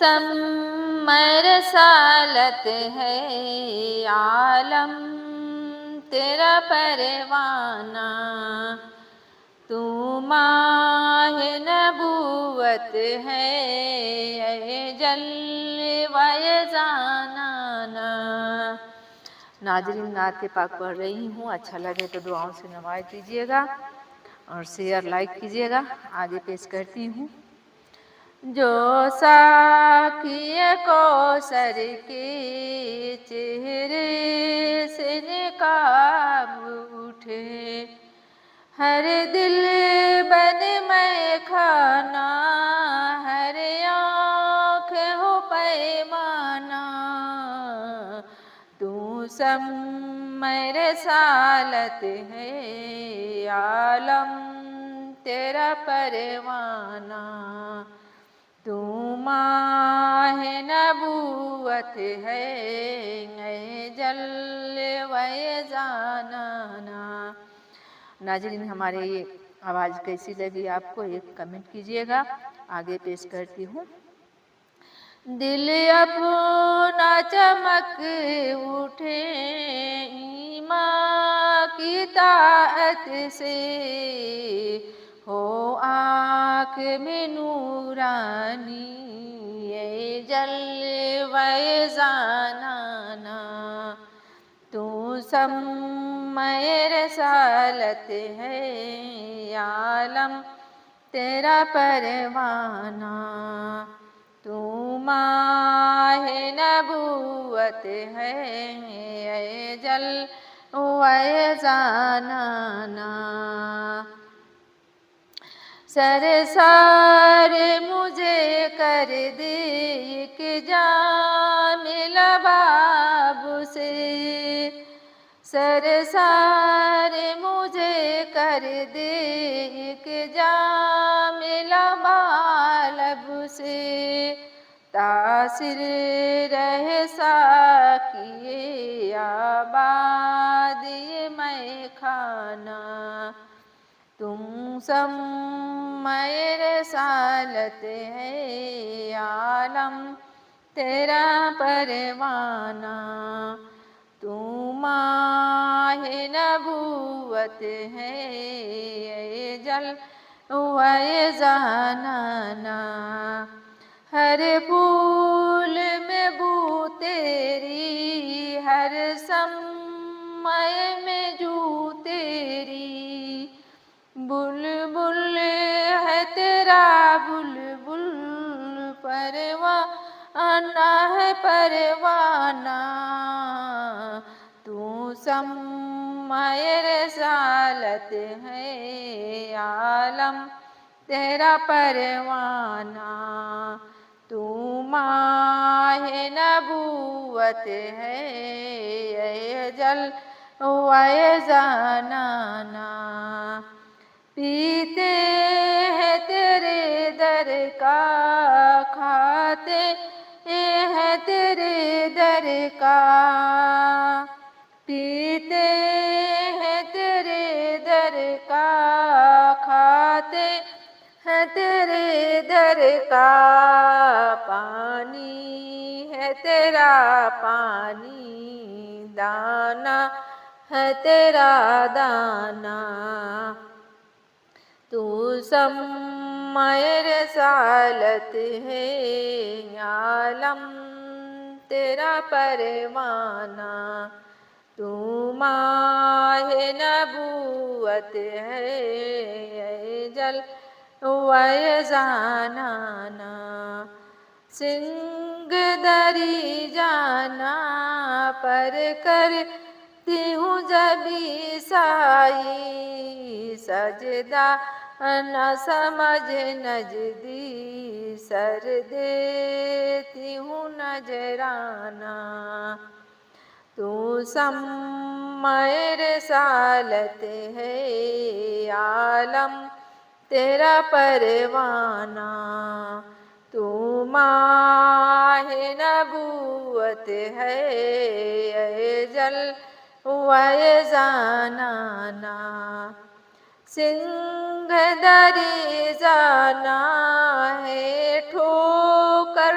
مسمى رسالت ہے عالم تیرا پروانہ، تو ماہ نبوت ہے جلوہ زنانہ۔ ناظرین، نعت پاک پڑھ رہی ہوں، اچھا لگے تو دعاؤں سے نواز دیجیے گا اور شیئر لائک کیجیے گا۔ آگے پیش کرتی ہوں۔ جو ساقی کوثر کے چہرے سے نقاب اٹھے، ہر دل بن میں کھانا، ہر آنکھ ہو پیمانہ، تو مسمى رسالت ہے عالم تیرا پروانہ، تو ماہ نبوت ہے جلوہ زنانہ۔ ناظرین، ہمارے یہ آواز کیسی لگی آپ کو ایک کمنٹ کیجیے گا۔ آگے پیش کرتی ہوں۔ دل اپنا چمک اٹھے ایمان کی طاعت سے، ہو آنکھ میں نورانی یہ جلوہ زنانہ، تو مسمى رسالت ہے عالم تیرا پروانہ، تو ماہ نبوت ہے جلوہ زنانہ۔ سرسار مجھے کر دے ایک جام لباب سے، سرسار مجھے کر دے ایک جام لب سے، تاثر رہے ساقی آباد یہ میں کھانا، تم مسمى رسالت ہے عالم تیرا پروانہ، تو ماہ نبوت ہے جلوہ زنانہ، ہر پھول میں بو تیری، ہر سمے میں جو تیری، بلبل ہے تیرا بلبل، پروانہ ہے پروانہ، تو مسمى رسالت ہے عالم تیرا پروانہ، تو ماہ نبوت ہے جلوہ زنانہ، پیتے ہیں تیرے در کا، کھاتے ہیں تیرے در کا، پیتے ہیں تیرے در کا، کھاتے ہیں تیرے در کا، پانی ہے تیرا پانی، دانا ہے تیرا دانا، تو مسمى رسالت ہے عالم تیرا پروانہ، تو ماہ نبوت ہے جلوہ زنانہ، سنگ دری جانا پر کرتی ہوں جب عیسائی، سجدہ نہ سمجھ نجدی، سر دیتی ہوں نجرانہ، تو مسمى رسالت ہے عالم تیرا پروانہ، تو ماہ نبوت ہے جلوہ زنانہ، سنگ دری جانا ہے ٹھوکر